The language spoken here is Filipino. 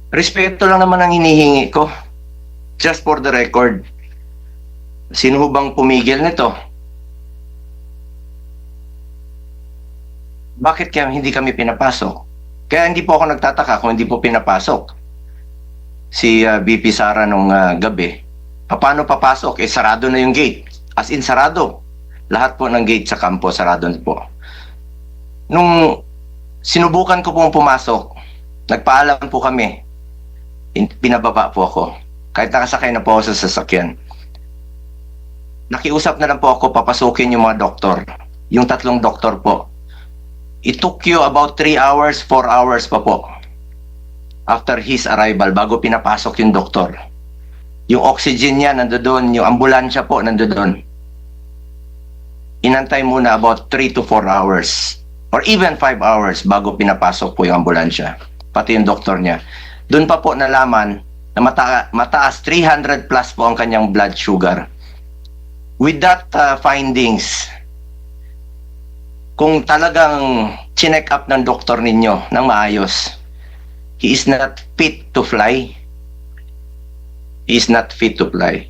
Respeto lang naman ang hinihingi ko. Just for the record. Sino ho bang pumigil nito? Bakit kaya hindi kami pinapasok? Kaya hindi po ako nagtataka kung hindi po pinapasok si VP Sara nung gabi. Paano papasok? Eh, sarado na yung gate. As in, sarado. Lahat po ng gate sa kampo, sarado na po. Nung sinubukan ko pong pumasok, nagpaalam po kami. Pinababa po ako. Kahit nakasakay na po ako sa sasakyan. Nakiusap na lang po ako papasukin yung mga doktor. Yung 3 doktor po. It took you about 3 hours, 4 hours pa po. After his arrival, bago pinapasok yung doktor. Yung oxygen niya nandoon, yung ambulansya po nandoon. Inantay muna about 3 to 4 hours. Or even 5 hours bago pinapasok po yung ambulansya. Pati yung doktor niya. Doon pa po nalaman na mataas 300 plus po ang kanyang blood sugar. With that findings, kung talagang chinek up ng doktor ninyo ng maayos, he is not fit to fly. He is not fit to fly.